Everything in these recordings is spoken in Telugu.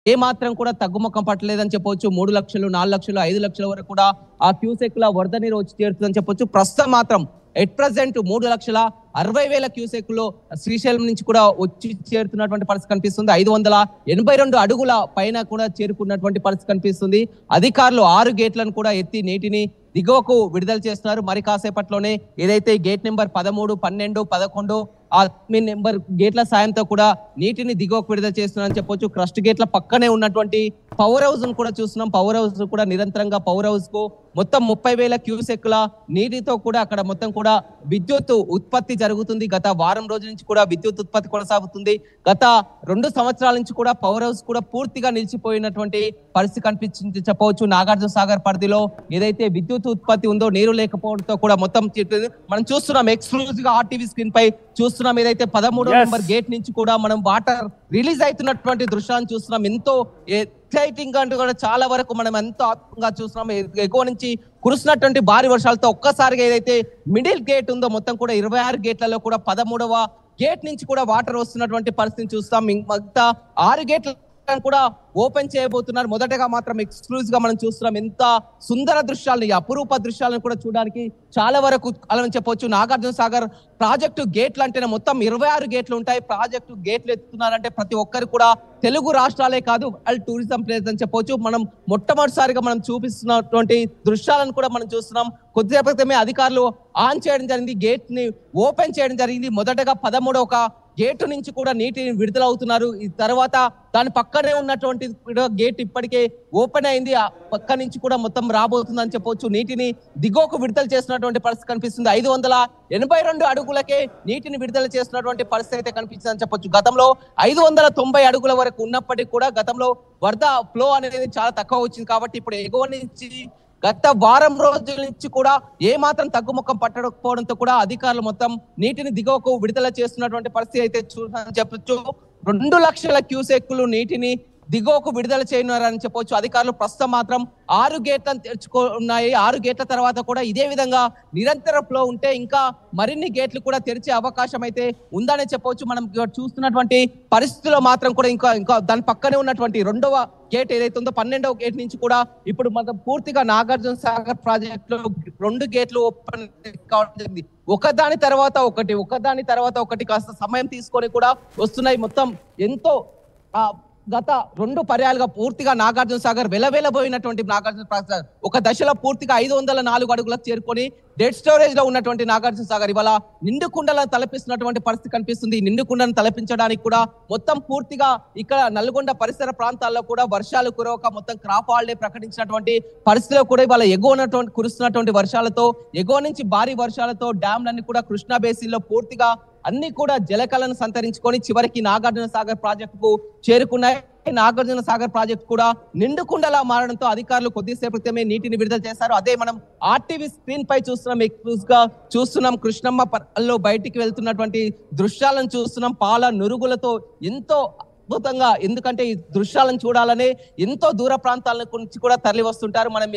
ఏ మాత్రం కూడా తగ్గుముఖం పట్టలేదని చెప్పొచ్చు. 3 లక్షలు, 4 లక్షలు, 5 లక్షల వరకు కూడా ఆ క్యూసెక్ల వరద నీరు వచ్చి చేరుతుందని చెప్పొచ్చు. ప్రస్తుతం మాత్రం ఎట్ ప్రెజెంట్ 3,60,000 క్యూసెక్లో శ్రీశైలం నుంచి కూడా వచ్చి చేరుతున్నటువంటి పరిస్థితి కనిపిస్తుంది. 582 అడుగుల పైన కూడా చేరుకున్నటువంటి పరిస్థితి కనిపిస్తుంది. అధికారులు 6 గేట్లను కూడా ఎత్తి నీటిని దిగువకు విడుదల చేస్తున్నారు. మరి కాసేపట్లోనే ఏదైతే గేట్ నెంబర్ 13, 12, 11 ఆ నెంబర్ గేట్ల సాయంతో కూడా నీటిని దిగువకు విడుదల చేస్తున్నారని చెప్పొచ్చు. క్రస్ట్ గేట్ల పక్కనే ఉన్నటువంటి పవర్ హౌస్ ను కూడా చూస్తున్నాం. పవర్ హౌస్ కూడా నిరంతరంగా పవర్ హౌస్ కు మొత్తం 30,000 క్యూసెక్ల నీటితో కూడా అక్కడ మొత్తం కూడా విద్యుత్ ఉత్పత్తి జరుగుతుంది. గత వారం రోజుల నుంచి కూడా విద్యుత్ ఉత్పత్తి కొనసాగుతుంది. గత 2 సంవత్సరాల నుంచి కూడా పవర్ హౌస్ కూడా పూర్తిగా నిలిచిపోయినటువంటి పరిస్థితి కనిపించింది చెప్పవచ్చు. నాగార్జున సాగర్ పరిధిలో ఏదైతే విద్యుత్ ఉత్పత్తి ఉందో నీరు లేకపోవడంతో కూడా మొత్తం మనం చూస్తున్నాం. ఎక్స్క్లూజివ్ గా ఆర్టీవీ స్క్రీన్ పై చూస్తున్నాం. ఏదైతే 13వ నెంబర్ గేట్ నుంచి కూడా మనం వాటర్ రిలీజ్ అవుతున్నటువంటి దృశ్యాన్ని చూస్తున్నాం. ఎంతో ఎక్సైటింగ్ అంటూ కూడా చాలా వరకు మనం ఎంతో ఆత్మగా చూస్తున్నాం. ఎగువ నుంచి కురుస్తున్నటువంటి భారీ వర్షాలతో ఒక్కసారిగా ఏదైతే మిడిల్ గేట్ ఉందో మొత్తం కూడా 26 గేట్లలో కూడా 13వ గేట్ నుంచి కూడా వాటర్ వస్తున్నటువంటి పరిస్థితిని చూస్తాం. మిగతా 6 గేట్ల కూడా ఓపెన్ చేయబోతున్నారు. మొదటగా మాత్రం ఎక్స్క్లూజివ్ గా మనం చూస్తున్నాం. ఎంత సుందర దృశ్యాలను, అపురూప దృశ్యాలను కూడా చూడడానికి చాలా వరకు అలా చెప్పొచ్చు. నాగార్జున సాగర్ ప్రాజెక్టు గేట్లు అంటేనే మొత్తం 26 గేట్లు ఉంటాయి. ప్రాజెక్టు గేట్లు ఎత్తుతున్నారంటే ప్రతి ఒక్కరు కూడా తెలుగు రాష్ట్రాలే కాదు వరల్డ్ టూరిజం ప్లేస్ అని చెప్పొచ్చు. మనం మొట్టమొదటిసారిగా మనం చూపిస్తున్నటువంటి దృశ్యాలను కూడా మనం చూస్తున్నాం. కొద్దిసేపు క్రితమే అధికారులు ఆన్ చేయడం జరిగింది, గేట్ ని ఓపెన్ చేయడం జరిగింది. మొదటగా 13వ గేటు నుంచి కూడా నీటిని విడుదలవుతున్నారు. ఈ తర్వాత దాని పక్కనే ఉన్నటువంటి గేట్ ఇప్పటికే ఓపెన్ అయింది. ఆ పక్క నుంచి కూడా మొత్తం రాబోతుందని చెప్పొచ్చు. నీటిని దిగువకు విడుదల చేస్తున్నటువంటి పరిస్థితి కనిపిస్తుంది. 582 అడుగులకే నీటిని విడుదల చేస్తున్నటువంటి పరిస్థితి అయితే కనిపిస్తుంది అని చెప్పొచ్చు. గతంలో 590 అడుగుల వరకు ఉన్నప్పటికీ కూడా గతంలో వరద ఫ్లో అనేది చాలా తక్కువ వచ్చింది. కాబట్టి ఇప్పుడు ఎగువ నుంచి గత వారం రోజుల నుంచి కూడా ఏ మాత్రం తగ్గుముఖం పట్టకపోవడంతో కూడా అధికారులు మొత్తం నీటిని దిగువకు విడుదల చేస్తున్నటువంటి పరిస్థితి అయితే చెప్పొచ్చు. 2 లక్షల క్యూసెక్లు నీటిని దిగువకు విడుదల చేయనున్నారని చెప్పొచ్చు. అధికారులు ప్రస్తుతం మాత్రం 6 గేట్లను తెరుచుకున్నాయి. 6 గేట్ల తర్వాత కూడా ఇదే విధంగా నిరంతర ఫ్లో ఉంటే ఇంకా మరిన్ని గేట్లు కూడా తెరిచే అవకాశం అయితే ఉందని చెప్పొచ్చు. మనం చూస్తున్నటువంటి పరిస్థితుల్లో మాత్రం కూడా ఇంకా దాని పక్కనే ఉన్నటువంటి 2వ గేట్ ఏదైతే ఉందో 12వ గేట్ నుంచి కూడా ఇప్పుడు మనం పూర్తిగా నాగార్జున సాగర్ ప్రాజెక్ట్ లో 2 గేట్లు ఓపెన్ కావడం జరిగింది. ఒకదాని తర్వాత ఒకటి కాస్త సమయం తీసుకొని కూడా వస్తున్నాయి. మొత్తం ఎంతో గత 2 పర్యాలుగా పూర్తిగా నాగార్జున సాగర్ వెలవెలబోయినటువంటి నాగార్జున సాగర్ ఒక దశలో పూర్తిగా 504 అడుగులకు చేరుకొని డెడ్ స్టోరేజ్ లో ఉన్నటువంటి నాగార్జున సాగర్ ఇవాళ నిండు కుండలను తలపిస్తున్నటువంటి పరిస్థితి కనిపిస్తుంది. నిండు కుండలను తలపించడానికి కూడా మొత్తం పూర్తిగా ఇక్కడ నల్గొండ పరిసర ప్రాంతాల్లో కూడా వర్షాలు కురవక మొత్తం క్రాప్ హాలిడే ప్రకటించినటువంటి పరిస్థితిలో కూడా ఇవాళ కురుస్తున్నటువంటి వర్షాలతో ఎగువ నుంచి భారీ వర్షాలతో డ్యాంలన్నీ కూడా కృష్ణా బేసిన్ లో పూర్తిగా అన్ని కూడా జలకలను సంతరించుకొని చివరికి నాగార్జున సాగర్ ప్రాజెక్టుకు చేరుకున్నాయి. నాగార్జున సాగర్ ప్రాజెక్ట్ కూడా నిండుకుండలా మారడంతో అధికారులు కొద్దిసేపు క్రితమే నీటిని విడుదల చేశారు. అదే మనం ఆర్టీవీ స్క్రీన్ పై చూస్తున్నాం. ఎక్స్క్లూజివ్ గా చూస్తున్నాం. కృష్ణమ్మ పర్లో బయటికి వెళ్తున్నటువంటి దృశ్యాలను చూస్తున్నాం. పాల నురుగులతో ఎంతో అద్భుతంగా, ఎందుకంటే ఈ దృశ్యాలను చూడాలనే ఎంతో దూర ప్రాంతాల నుంచి కూడా తరలి వస్తుంటారు. మనం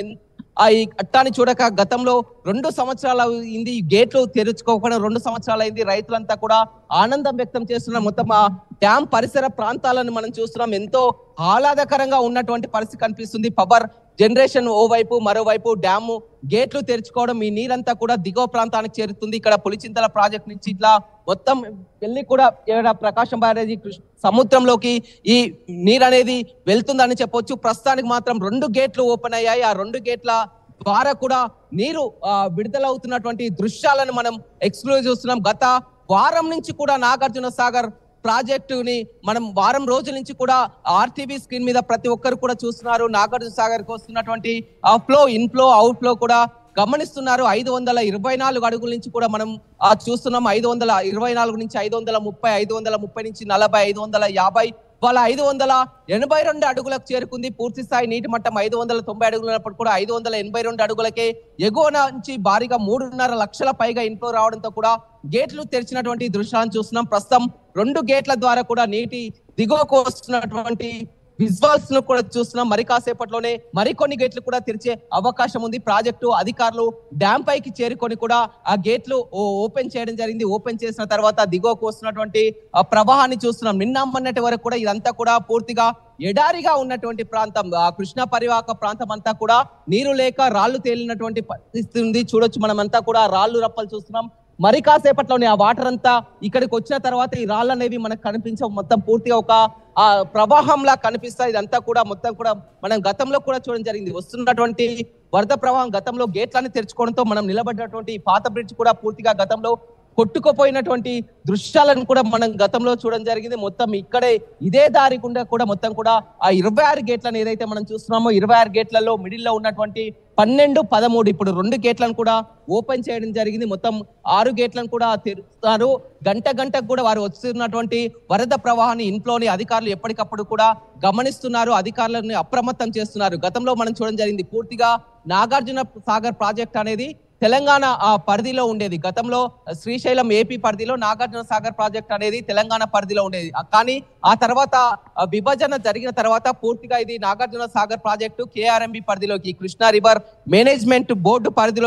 ఈ అట్టాన్ని చూడక గతంలో 2 సంవత్సరాలు అయింది, ఈ గేట్లు తెరుచుకోకుండా 2 సంవత్సరాలు అయింది. రైతులంతా కూడా ఆనందం వ్యక్తం చేస్తున్నారు. మొత్తం ఆ డ్యామ్ పరిసర ప్రాంతాలను మనం చూస్తున్నాం. ఎంతో ఆహ్లాదకరంగా ఉన్నటువంటి పరిస్థితి కనిపిస్తుంది. పవర్ జనరేషన్ ఓవైపు, మరోవైపు డ్యాము గేట్లు తెరుచుకోవడం, ఈ నీరంతా కూడా దిగువ ప్రాంతానికి చేరుతుంది. ఇక్కడ పులిచింతల ప్రాజెక్ట్ నుంచి ఇట్లా మొత్తం వెళ్ళి కూడా ప్రకాశం బ్యారేజీ సముద్రంలోకి ఈ నీరు అనేది వెళ్తుందని చెప్పొచ్చు. ప్రస్తుతానికి మాత్రం 2 గేట్లు ఓపెన్ అయ్యాయి. ఆ 2 గేట్ల ద్వారా కూడా నీరు విడుదలవుతున్నటువంటి దృశ్యాలను మనం ఎక్స్క్లూజివ్ చూస్తున్నాం. గత వారం నుంచి కూడా నాగార్జున సాగర్ ప్రాజెక్టుని మనం వారం రోజుల నుంచి కూడా ఆర్టీవీ స్క్రీన్ మీద ప్రతి ఒక్కరు కూడా చూస్తున్నారు. నాగార్జున సాగర్ కు వస్తున్నటువంటి ఫ్లో, ఇన్ఫ్లో, అవుట్ ఫ్లో కూడా గమనిస్తున్నారు. 524 అడుగుల నుంచి కూడా మనం చూస్తున్నాం. 524 నుంచి 530, 530 నుంచి 40, 550 వాళ్ళ 582 అడుగులకు చేరుకుంది. పూర్తి స్థాయి నీటి మట్టం 590 అడుగులు ఉన్నప్పుడు కూడా 582 అడుగులకే ఎగువ నుంచి భారీగా 3.5 లక్షల పైగా ఇన్ఫ్లో రావడంతో కూడా గేట్లు తెరిచినటువంటి దృశ్యాలను చూస్తున్నాం. ప్రస్తుతం 2 గేట్ల ద్వారా కూడా నీటి దిగువకు వస్తున్నటువంటి విజువల్స్ ను కూడా చూస్తున్నాం. మరి కాసేపట్లోనే మరికొన్ని గేట్లు కూడా తెరిచే అవకాశం ఉంది. ప్రాజెక్టు అధికారులు డ్యామ్ పైకి చేరుకొని కూడా ఆ గేట్లు ఓపెన్ చేయడం జరిగింది. ఓపెన్ చేసిన తర్వాత దిగువకు వస్తున్నటువంటి ప్రవాహాన్ని చూస్తున్నాం. నిన్న మొన్నటి వరకు కూడా ఇదంతా కూడా పూర్తిగా ఎడారిగా ఉన్నటువంటి ప్రాంతం, ఆ కృష్ణా పరివాహక ప్రాంతం అంతా కూడా నీరు లేక రాళ్లు తేలినటువంటి పరిస్థితి ఉంది. చూడొచ్చు, మనమంతా కూడా రాళ్లు రప్పలు చూస్తున్నాం. మరి కాసేపట్లోనే ఆ వాటర్ అంతా ఇక్కడికి వచ్చిన తర్వాత ఈ రాళ్ళు అనేవి మనకు కనిపించవు. మొత్తం పూర్తిగా ఒక ఆ ప్రవాహంలా కనిపిస్తాయి. ఇదంతా కూడా మొత్తం కూడా మనం గతంలో కూడా చూడడం జరిగింది. వస్తున్నటువంటి వరద ప్రవాహం గతంలో గేట్లని తెరుచుకోవడంతో మనం నిలబడినటువంటి పాత బ్రిడ్జ్ కూడా పూర్తిగా గతంలో కొట్టుకుపోయినటువంటి దృశ్యాలను కూడా మనం గతంలో చూడడం జరిగింది. మొత్తం ఇక్కడే ఇదే దారి గుండా కూడా మొత్తం కూడా ఆ 26 గేట్లను ఏదైతే మనం చూస్తున్నామో 26 గేట్లలో మిడిల్ లో ఉన్నటువంటి 12, 13 ఇప్పుడు 2 గేట్లను కూడా ఓపెన్ చేయడం జరిగింది. మొత్తం 6 గేట్లను కూడా తెరుస్తారు. గంటకు కూడా వారు వస్తున్నటువంటి వరద ప్రవాహాన్ని ఇంట్లోని అధికారులు ఎప్పటికప్పుడు కూడా గమనిస్తున్నారు. అధికారులను అప్రమత్తం చేస్తున్నారు. గతంలో మనం చూడడం జరిగింది, పూర్తిగా నాగార్జున సాగర్ ప్రాజెక్ట్ అనేది తెలంగాణ పరిధిలో ఉండేది. గతంలో శ్రీశైలం ఏపీ పరిధిలో, నాగార్జున సాగర్ ప్రాజెక్ట్ అనేది తెలంగాణ పరిధిలో ఉండేది. కానీ ఆ తర్వాత విభజన జరిగిన తర్వాత పూర్తిగా ఇది నాగార్జున సాగర్ ప్రాజెక్టు KRMB పరిధిలోకి, కృష్ణా రివర్ మేనేజ్మెంట్ బోర్డు పరిధిలో